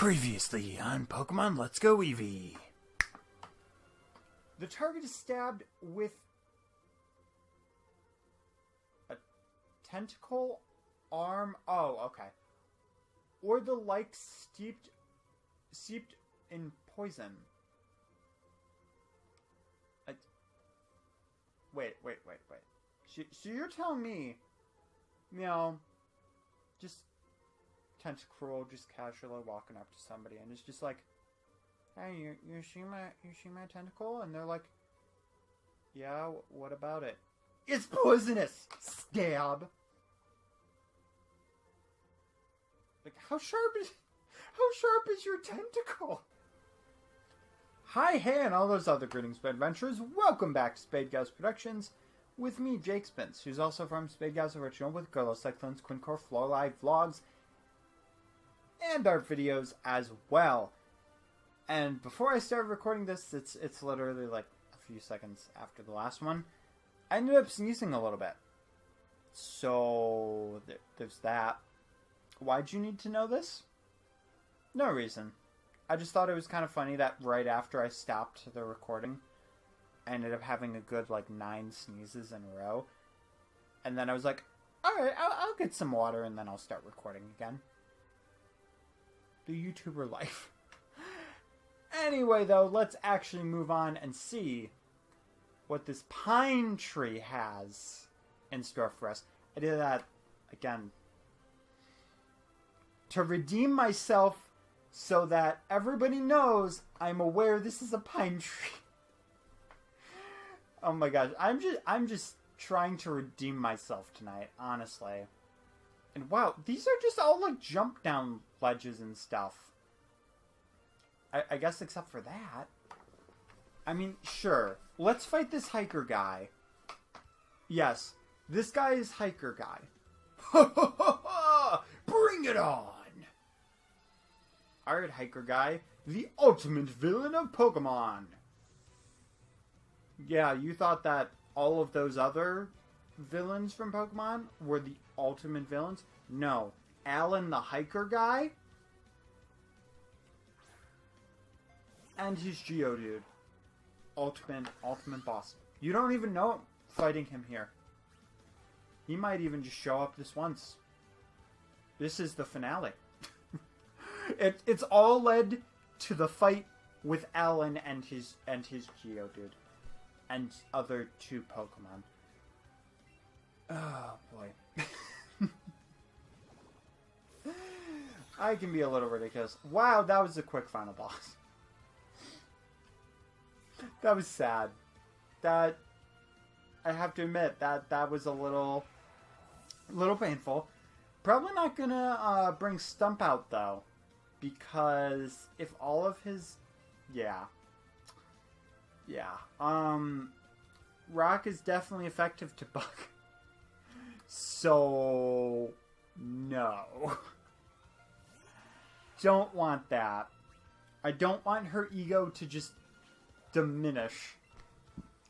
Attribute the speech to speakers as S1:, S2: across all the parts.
S1: Previously on Pokemon Let's Go Eevee. The target is stabbed with a tentacle arm. Oh, okay. Or the like steeped in poison. Wait. So you're telling me, just Tentacruel just casually walking up to somebody and it's just like, hey, you see my tentacle? And they're like, yeah, what about it? It's poisonous! Stab! Like, how sharp is your tentacle? Hi, hey, and all those other greetings, Spade Adventurers. Welcome back to Spade Gals Productions with me, Jake Spence, who's also from Spade Gals Original with Girl Cyclones, Quincore, Floor Live Vlogs, and art videos as well. And before I started recording this, it's literally like a few seconds after the last one, I ended up sneezing a little bit. So there's that. Why'd you need to know this? No reason. I just thought it was kind of funny that right after I stopped the recording, I ended up having a good 9 sneezes in a row. And then I was like, alright, I'll get some water and then I'll start recording again. The YouTuber life. Anyway, though, let's actually move on and see what this pine tree has in store for us. I did that, again, to redeem myself so that everybody knows I'm aware this is a pine tree. Oh my gosh, I'm just trying to redeem myself tonight, honestly. And wow, these are just all jump down ledges and stuff. I guess except for that. I mean, sure. Let's fight this hiker guy. Yes, this guy is hiker guy. Ha ha ha ha! Bring it on! Alright, hiker guy. The ultimate villain of Pokemon. Yeah, you thought that all of those other villains from Pokemon were the ultimate villains? No. Alan the hiker guy and his Geodude. Ultimate boss. You don't even know him fighting him here. He might even just show up this once. This is the finale. It's all led to the fight with Alan and his Geodude. And other 2 Pokemon. Oh, boy. I can be a little ridiculous. Wow, that was a quick final boss. That was sad. That, I have to admit, that was a little painful. Probably not gonna bring Stump out, though. Because if all of his... Yeah. Rock is definitely effective to bug. So, no. Don't want that. I don't want her ego to just diminish.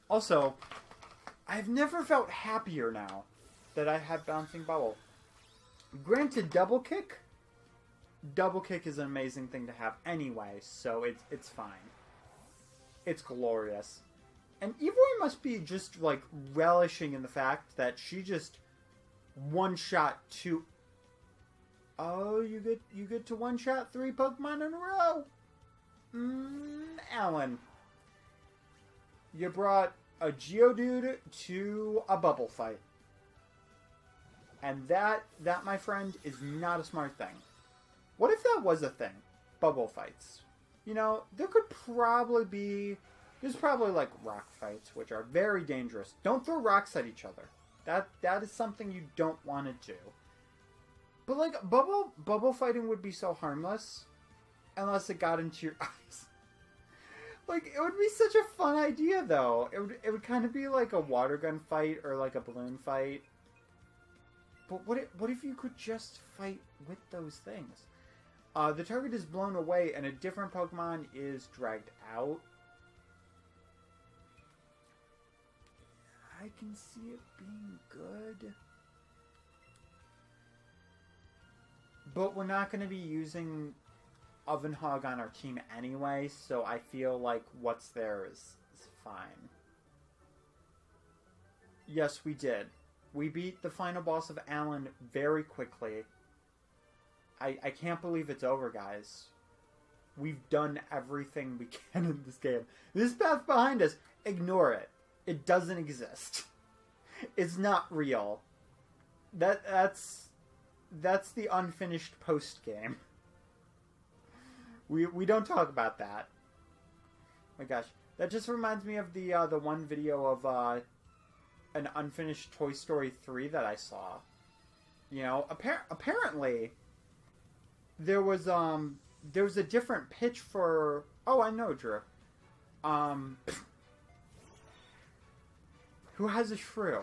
S1: Also, I've never felt happier now that I have Bouncing Bubble. Granted, Double Kick is an amazing thing to have anyway, so it's fine. It's glorious. And Eevee must be just, relishing in the fact that she just one-shot 2... Oh, you get to one-shot 3 Pokemon in a row! Alan. You brought a Geodude to a bubble fight. And that, my friend, is not a smart thing. What if that was a thing? Bubble fights. There could probably be... There's probably, rock fights, which are very dangerous. Don't throw rocks at each other. That is something you don't want to do. But, bubble fighting would be so harmless. Unless it got into your eyes. It would be such a fun idea, though. It would kind of be like a water gun fight or, a balloon fight. But what if you could just fight with those things? The target is blown away and a different Pokemon is dragged out. I can see it being good. But we're not going to be using Oven Hog on our team anyway, so I feel like what's there is fine. Yes, we did. We beat the final boss of Alan very quickly. I can't believe it's over, guys. We've done everything we can in this game. This path behind us, ignore it. It doesn't exist. It's not real. That's the unfinished post game. We don't talk about that. Oh my gosh, that just reminds me of the one video of an unfinished Toy Story 3 that I saw. You know, apparently there was a different pitch for. Oh, I know, Drew. Who has a shrew?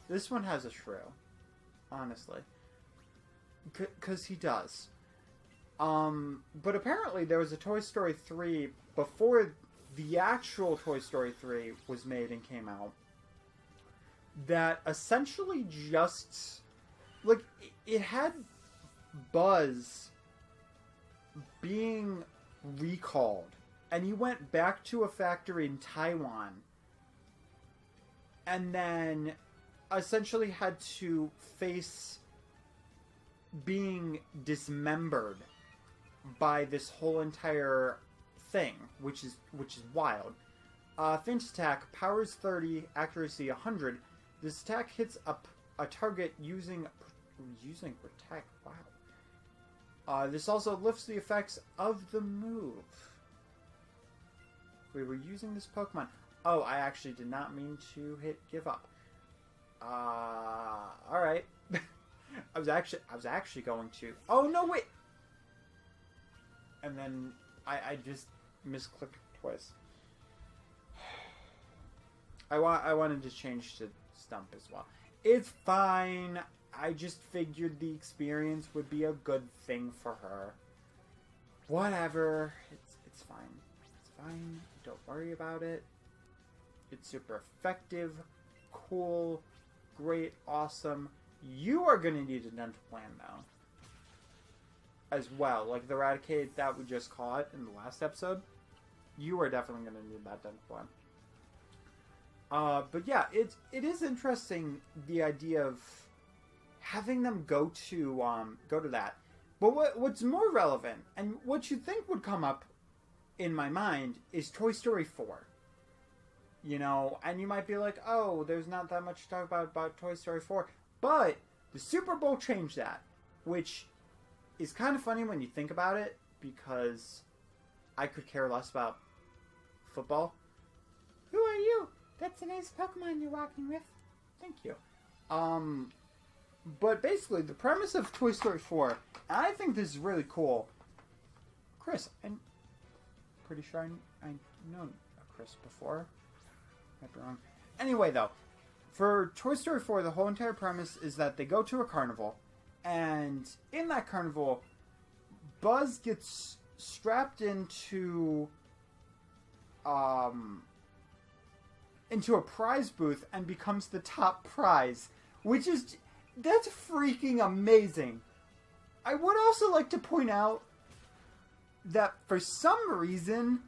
S1: This one has a shrew. Honestly. Because he does. But apparently there was a Toy Story 3 before the actual Toy Story 3 was made and came out that essentially just... Like, it had Buzz being recalled. And he went back to a factory in Taiwan. And then essentially had to face being dismembered by this whole entire thing, which is wild. Finch attack, powers 30, accuracy 100. This attack hits a target using protect. Wow. This also lifts the effects of the move. We were using this Pokemon. Oh, I actually did not mean to hit give up. Alright. I was actually going to... Oh, no, wait! And then I just misclicked twice. I wanted to change to Stump as well. It's fine. I just figured the experience would be a good thing for her. Whatever. It's fine. It's fine. Don't worry about it. It's super effective, cool, great, awesome. You are going to need a dental plan, though. As well. Like the Raticate that we just caught in the last episode. You are definitely going to need that dental plan. But yeah, it is interesting, the idea of having them go to that. But what's more relevant, and what you think would come up in my mind, is Toy Story 4. You know, and you might be like, oh, there's not that much to talk about Toy Story 4. But the Super Bowl changed that, which is kind of funny when you think about it, because I could care less about football. Who are you? That's a nice Pokemon you're walking with. Thank you. But basically, the premise of Toy Story 4, and I think this is really cool. Chris, I'm pretty sure I've known a Chris before. Might be wrong. Anyway, though, for Toy Story 4, the whole entire premise is that they go to a carnival, and in that carnival, Buzz gets strapped into a prize booth and becomes the top prize, which is, that's freaking amazing. I would also like to point out that for some reason,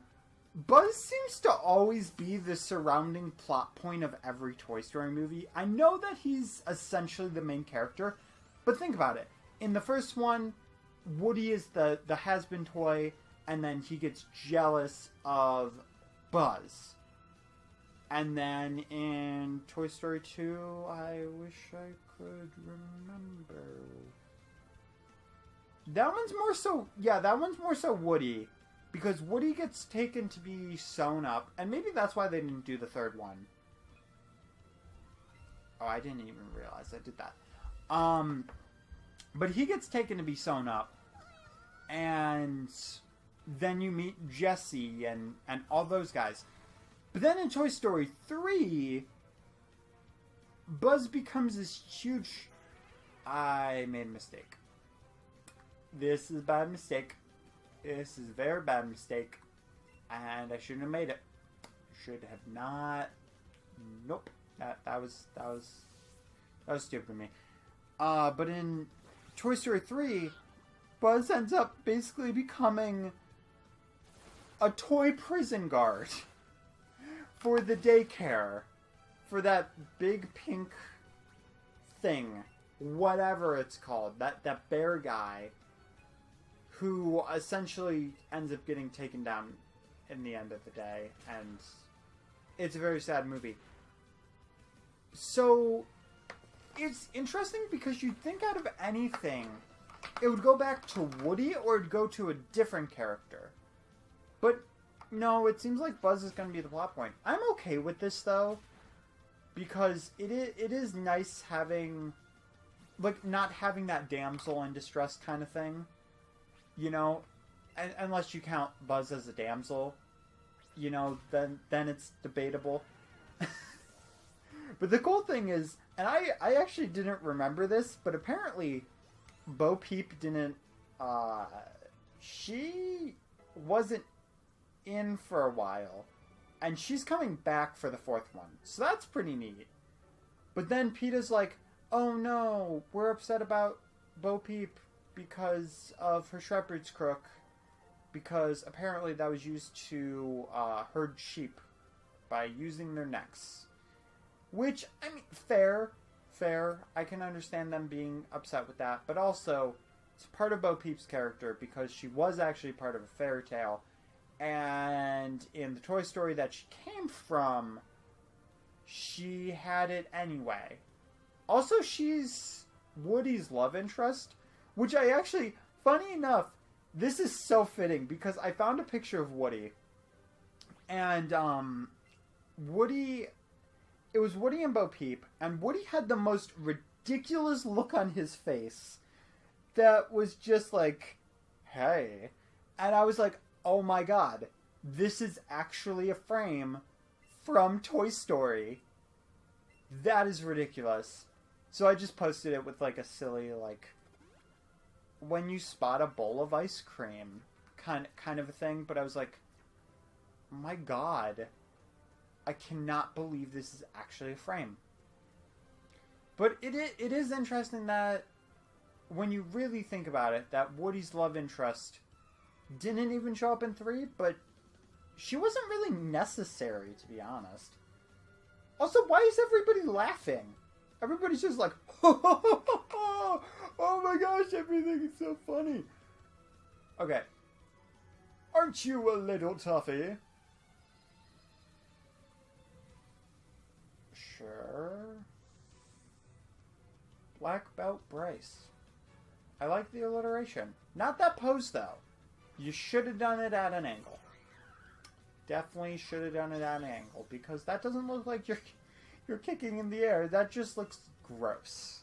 S1: Buzz seems to always be the surrounding plot point of every Toy Story movie. I know that he's essentially the main character, but think about it. In the first one, Woody is the has-been toy, and then he gets jealous of Buzz. And then in Toy Story 2, I wish I could remember. That one's more so, yeah, that one's more so Woody. Because Woody gets taken to be sewn up, and maybe that's why they didn't do the third one. Oh, I didn't even realize I did that. But he gets taken to be sewn up, and then you meet Jessie and all those guys. But then in Toy Story 3, Buzz becomes this huge... I made a mistake. This is a bad mistake. This is a very bad mistake. And I shouldn't have made it. Should have not. Nope. That was stupid of me. But in Toy Story 3, Buzz ends up basically becoming a toy prison guard for the daycare, for that big pink thing, whatever it's called, that bear guy, who essentially ends up getting taken down in the end of the day, and it's a very sad movie. So, it's interesting because you'd think out of anything, it would go back to Woody or it'd go to a different character. But, no, it seems like Buzz is going to be the plot point. I'm okay with this, though, because it is nice having, like, not having that damsel in distress kind of thing. You know, unless you count Buzz as a damsel, you know, then it's debatable. But the cool thing is, and I actually didn't remember this, but apparently Bo Peep didn't, she wasn't in for a while, and she's coming back for the fourth one, so that's pretty neat. But then PETA's like, oh no, we're upset about Bo Peep because of her shepherd's crook, because apparently that was used to herd sheep by using their necks. Which, I mean, fair. I can understand them being upset with that, but also, it's part of Bo Peep's character because she was actually part of a fairy tale, and in the Toy Story that she came from, she had it anyway. Also, she's Woody's love interest, which I actually, funny enough, this is so fitting because I found a picture of Woody, and Woody, it was Woody and Bo Peep, and Woody had the most ridiculous look on his face that was just like, hey. And I was like, oh my god, this is actually a frame from Toy Story. That is ridiculous. So I just posted it with like a silly, like, when you spot a bowl of ice cream kind of a thing, but I was like, my god, I cannot believe this is actually a frame. But it is interesting that when you really think about it, that Woody's love interest didn't even show up in 3, but she wasn't really necessary, to be honest. Also, why is everybody laughing? Everybody's just like, oh my gosh, everything is so funny. Okay. Aren't you a little toughy? Sure. Black Belt Bryce. I like the alliteration. Not that pose, though. You should have done it at an angle. Definitely should have done it at an angle, because that doesn't look like you're kicking in the air. That just looks gross.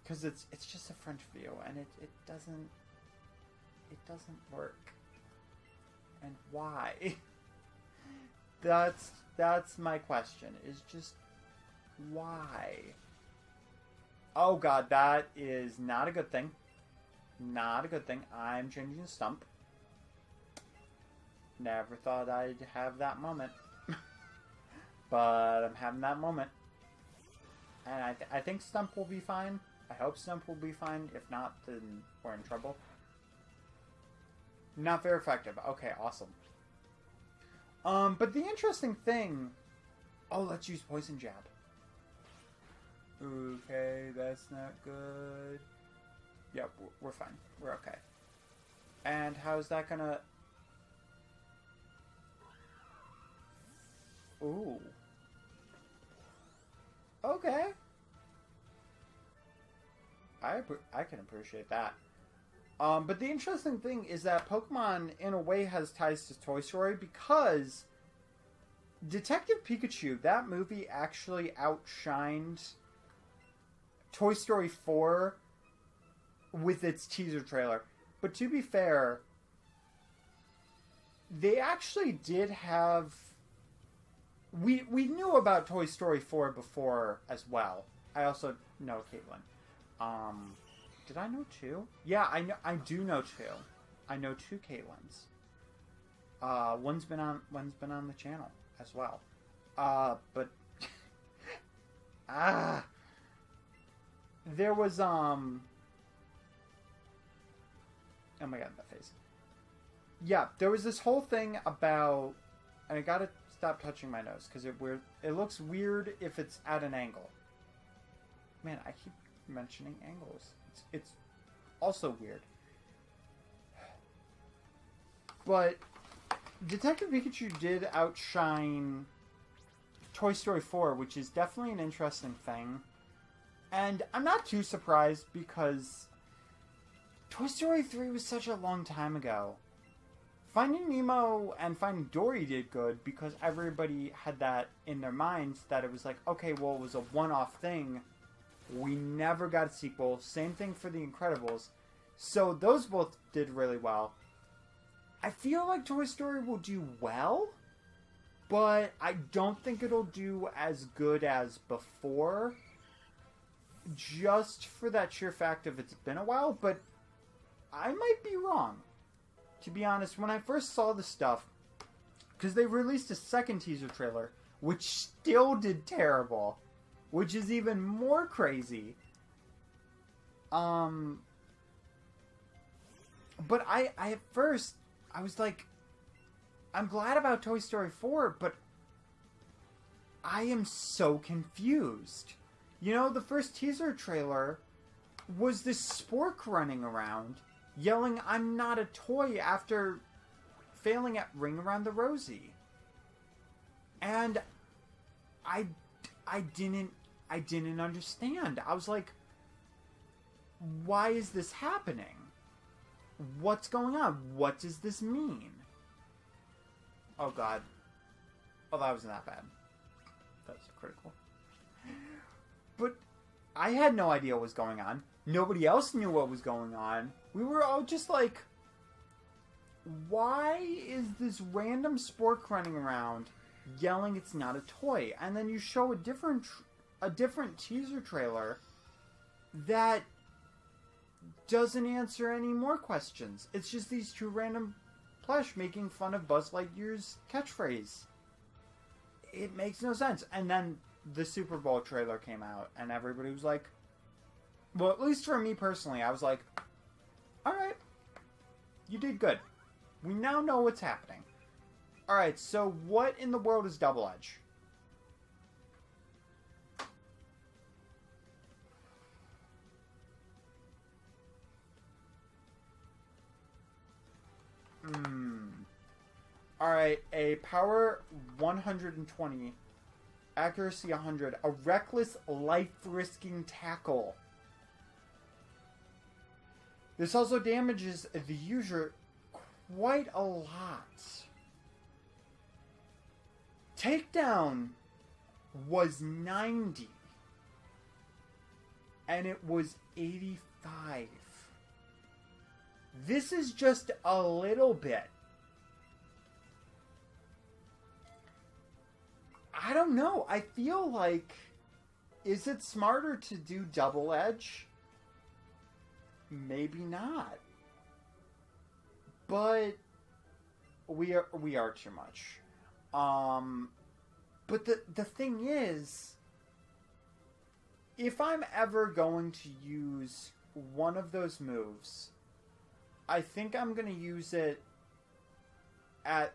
S1: Because it's just a front view, and it doesn't work. And why? That's my question, is just why? Oh god, that is not a good thing. Not a good thing. I'm changing the stump. Never thought I'd have that moment. But I'm having that moment. And I think stump will be fine. I hope stump will be fine. If not, then we're in trouble. Not very effective. Okay, awesome. But the interesting thing... Oh, let's use Poison Jab. Okay, that's not good. Yep, we're fine. We're okay. And how's that gonna... Ooh. Okay. I can appreciate that. But the interesting thing is that Pokemon, in a way, has ties to Toy Story because Detective Pikachu, that movie actually outshined Toy Story 4 with its teaser trailer. But to be fair, they actually did have... We knew about Toy Story 4 before as well. I also know Caitlin. Did I know 2? Yeah, I do know 2. I know 2 Caitlins. One's been on the channel as well. But there was Oh my god, that face. Yeah, there was this whole thing about... And I gotta stop touching my nose, because it looks weird if it's at an angle. Man, I keep mentioning angles. It's also weird. But Detective Pikachu did outshine Toy Story 4, which is definitely an interesting thing. And I'm not too surprised because Toy Story 3 was such a long time ago. Finding Nemo and Finding Dory did good because everybody had that in their minds that it was like, okay, well, it was a one-off thing. We never got a sequel. Same thing for The Incredibles. So those both did really well. I feel like Toy Story will do well, but I don't think it'll do as good as before. Just for that sheer fact of it's been a while, but I might be wrong. To be honest, when I first saw the stuff, because they released a second teaser trailer, which still did terrible, which is even more crazy. But I at first, I was like, I'm glad about Toy Story 4, but I am so confused. You know, the first teaser trailer was this spork running around, yelling, "I'm not a toy," after failing at Ring Around the Rosie. And I didn't understand. I was like, why is this happening? What's going on? What does this mean? Oh god. Oh, that wasn't that bad. That's critical. But I had no idea what was going on. Nobody else knew what was going on. We were all just like, why is this random spork running around yelling it's not a toy? And then you show a different teaser trailer that doesn't answer any more questions. It's just these two random plush making fun of Buzz Lightyear's catchphrase. It makes no sense. And then the Super Bowl trailer came out, and everybody was like, well, at least for me personally, I was like, alright, you did good. We now know what's happening. Alright, so what in the world is Double Edge? Alright, a power 120, accuracy 100, a reckless, life-risking tackle. This also damages the user quite a lot. Takedown was 90, and it was 85. This is just a little bit. I don't know. I feel like, is it smarter to do Double Edge? Maybe not. But we are too much. But the thing is, if I'm ever going to use one of those moves, I think I'm going to use it at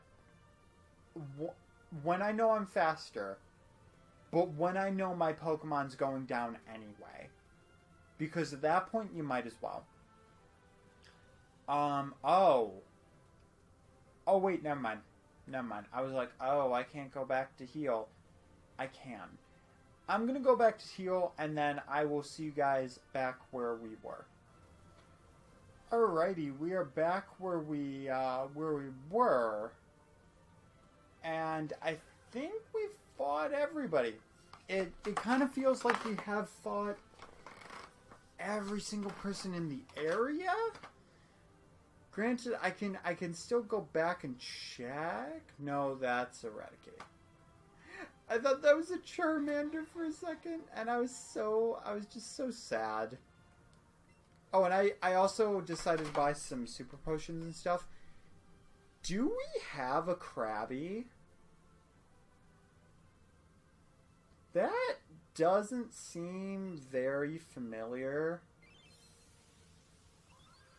S1: when I know I'm faster, but when I know my Pokemon's going down anyway. Because at that point, you might as well. Oh, wait, never mind. I was like, oh, I can't go back to heal. I can. I'm gonna go back to heal, and then I will see you guys back where we were. Alrighty, we are back where we were. And I think we've fought everybody. It kind of feels like we have fought every single person in the area. Granted, I can still go back and check. No, that's Eradicate. I thought that was a Charmander for a second, and I was just so sad. Oh, and I also decided to buy some super potions and stuff. Do we have a Krabby? That doesn't seem very familiar.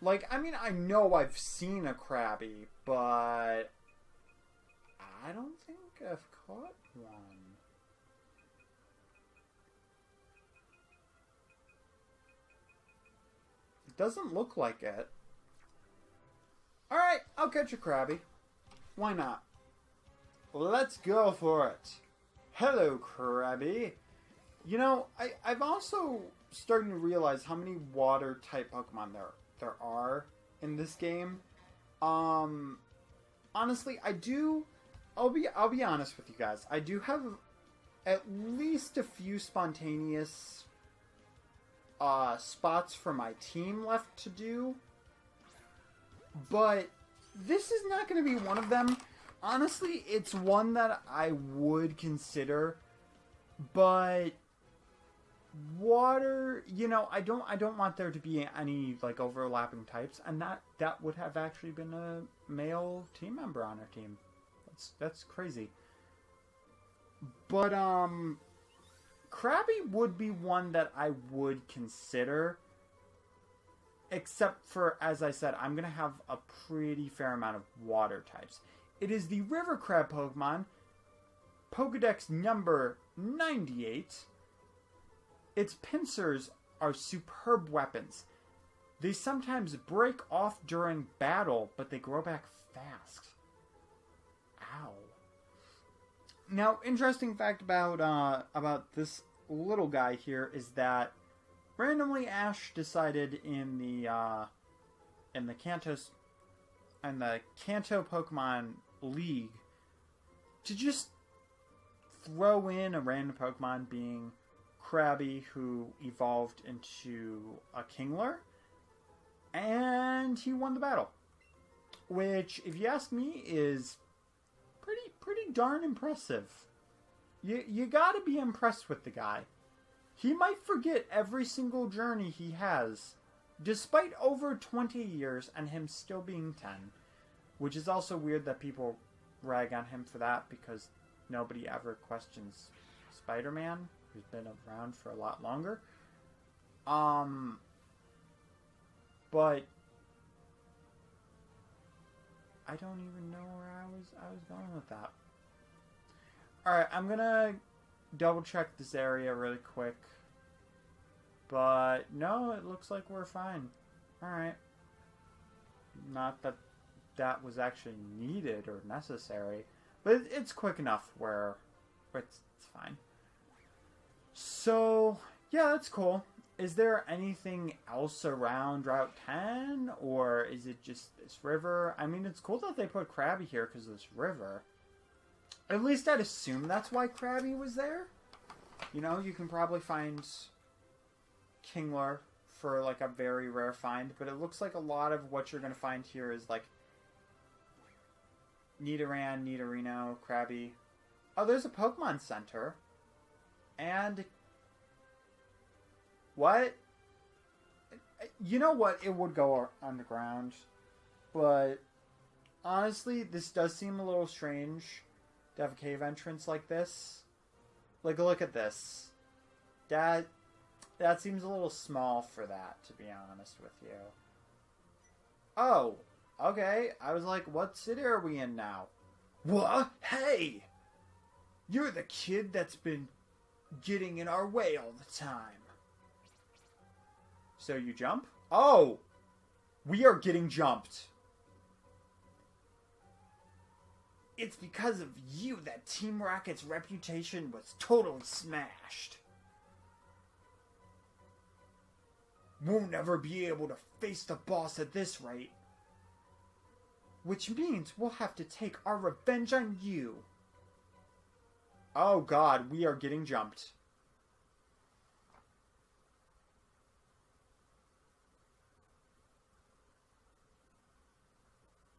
S1: Like, I mean, I know I've seen a Krabby, but I don't think I've caught one. It doesn't look like it. Alright, I'll catch a Krabby. Why not? Let's go for it. Hello, Krabby. You know, I've also starting to realize how many water type Pokemon there are in this game. Honestly, I'll be honest with you guys. I do have at least a few spontaneous spots for my team left to do, but this is not going to be one of them. Honestly, it's one that I would consider, but water, you know, I don't want there to be any like overlapping types, and that would have actually been a male team member on our team. That's crazy. But Krabby would be one that I would consider, except for, as I said, I'm gonna have a pretty fair amount of water types. It is the River Crab Pokemon, Pokedex number 98. Its pincers are superb weapons. They sometimes break off during battle, but they grow back fast. Ow. Now, interesting fact about this little guy here is that randomly Ash decided in the Kanto Pokemon League to just throw in a random Pokemon being Krabby, who evolved into a Kingler, and he won the battle. Which, if you ask me, is pretty darn impressive. You gotta be impressed with the guy. He might forget every single journey he has, despite over 20 years and him still being 10. Which is also weird that people rag on him for that, because nobody ever questions Spider-Man, who's been around for a lot longer. But I don't even know where I was going with that. Alright, I'm gonna double check this area really quick. But no, it looks like we're fine. Alright. Not that that was actually needed or necessary, but it's quick enough where it's fine. So, yeah, that's cool. Is there anything else around Route 10, or is it just this river? I mean, it's cool that they put Krabby here because of this river. At least I'd assume that's why Krabby was there. You know, you can probably find Kingler for like a very rare find, but it looks like a lot of what you're going to find here is like Nidoran, Nidorino, Krabby. Oh, there's a Pokemon Center. And what? You know what? It would go underground. But honestly, this does seem a little strange to have a cave entrance like this. Like, look at this. That seems a little small for that, to be honest with you. Oh, okay. I was like, what city are we in now? What? Hey! You're the kid that's been getting in our way all the time. So you jump? Oh! We are getting jumped. It's because of you that Team Rocket's reputation was totally smashed. We'll never be able to face the boss at this rate. Which means we'll have to take our revenge on you. Oh god, we are getting jumped.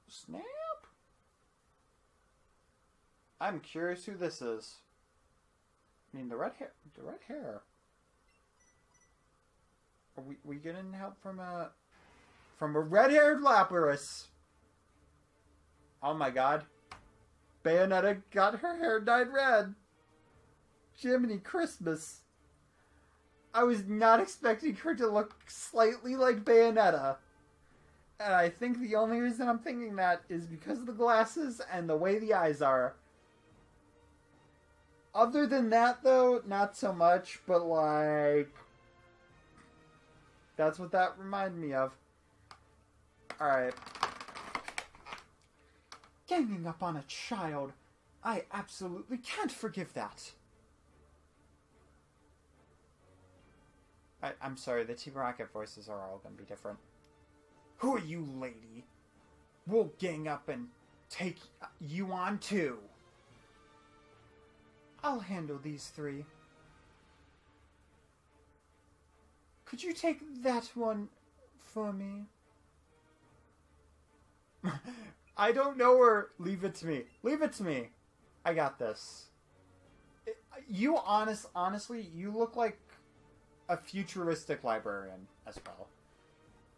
S1: Snap? I'm curious who this is. I mean, the red hair. Are we getting help from a red-haired Lapras? Oh my god. Bayonetta got her hair dyed red. Jiminy Christmas. I was not expecting her to look slightly like Bayonetta. And I think the only reason I'm thinking that is because of the glasses and the way the eyes are. Other than that, though, not so much, but like... That's what that reminded me of. Alright. Ganging up on a child. I absolutely can't forgive that. I'm sorry, the Team Rocket voices are all going to be different. Who are you, lady? We'll gang up and take you on, too. I'll handle these three. Could you take that one for me? I don't know her. Leave it to me. Leave it to me. I got this. Honestly, you look like a futuristic librarian as well.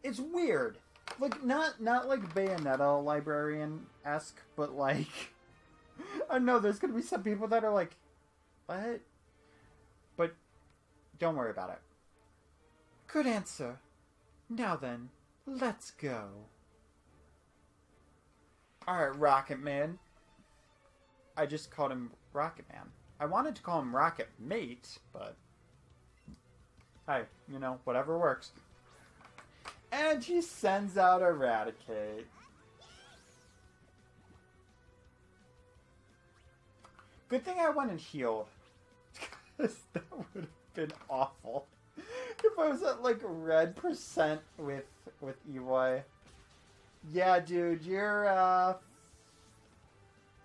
S1: It's weird. Like, not like Bayonetta librarian-esque, but like... I know, there's gonna be some people that are like, what? But don't worry about it. Good answer. Now then, let's go. Alright, Rocket Man. I just called him Rocket Man. I wanted to call him Rocket Mate, but... Hey, you know, whatever works. And he sends out Eradicate. Good thing I went and healed. Because that would have been awful. If I was at, like, red percent with Eevee. Yeah, dude, you're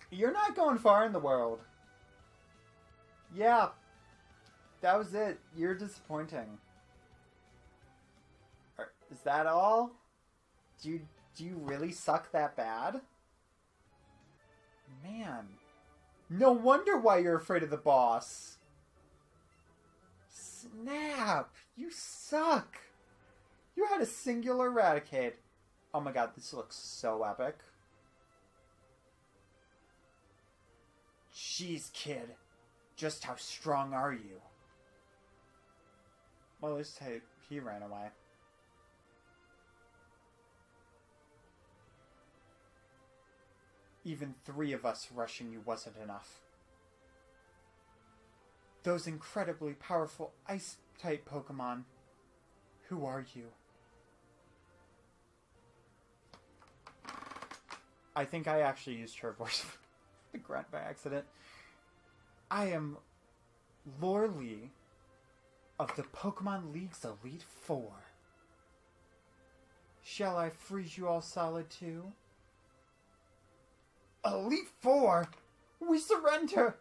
S1: not going far in the world. Yeah. That was it. You're disappointing. Is that all? Do you really suck that bad? Man. No wonder why you're afraid of the boss. Snap! You suck! You had a singular Eradicate. Oh my god, this looks so epic. Jeez, kid. Just how strong are you? Well, at least he ran away. Even 3 of us rushing you wasn't enough. Those incredibly powerful Ice-type Pokemon. Who are you? I think I actually used her voice for the grunt by accident. I am Lorelei of the Pokemon League's Elite Four. Shall I freeze you all solid too? Elite Four? We surrender!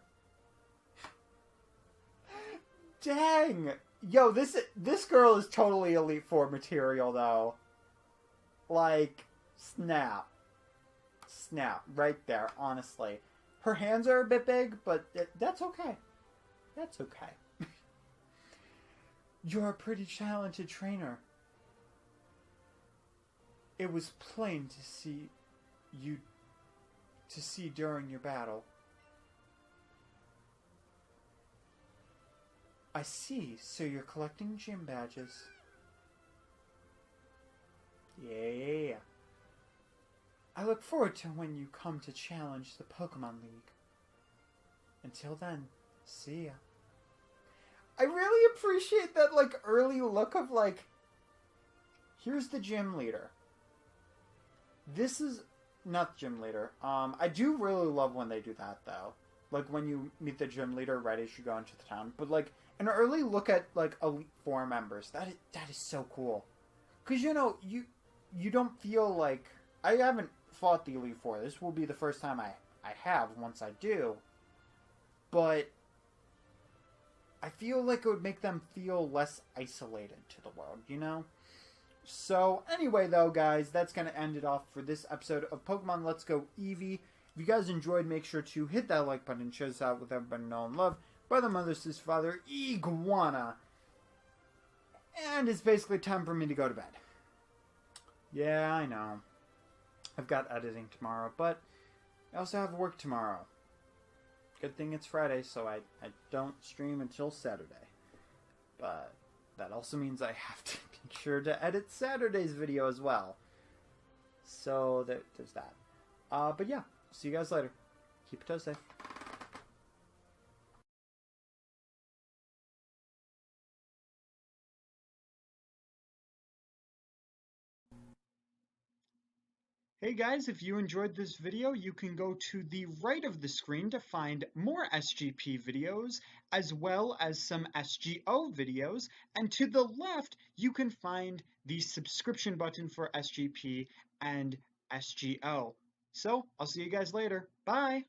S1: Dang! Yo, this girl is totally Elite Four material, though. Like, snap. Snap. Right there, honestly. Her hands are a bit big, but that's okay. That's okay. You're a pretty talented trainer. It was plain to see during your battle. I see, so you're collecting gym badges. Yeah. I look forward to when you come to challenge the Pokemon League. Until then, see ya. I really appreciate that, like, early look of, like, here's the gym leader. This is not the gym leader. I do really love when they do that, though. Like, when you meet the gym leader right as you go into the town. But, like, an early look at, like, Elite Four members. That is so cool. Because, you know, you don't feel like... I haven't fought the Elite Four. This will be the first time I have once I do. But I feel like it would make them feel less isolated to the world, you know? So, anyway, though, guys, that's going to end it off for this episode of Pokemon Let's Go Eevee. If you guys enjoyed, make sure to hit that like button. Show us out with everybody know and love. Brother, mother, sister, father, Iguana. And it's basically time for me to go to bed. Yeah, I know. I've got editing tomorrow, but I also have work tomorrow. Good thing it's Friday, so I don't stream until Saturday. But that also means I have to be sure to edit Saturday's video as well. So there's that. But yeah, see you guys later. Keep your toes safe. Hey guys, if you enjoyed this video, you can go to the right of the screen to find more SGP videos, as well as some SGO videos, and to the left, you can find the subscription button for SGP and SGO. So, I'll see you guys later. Bye!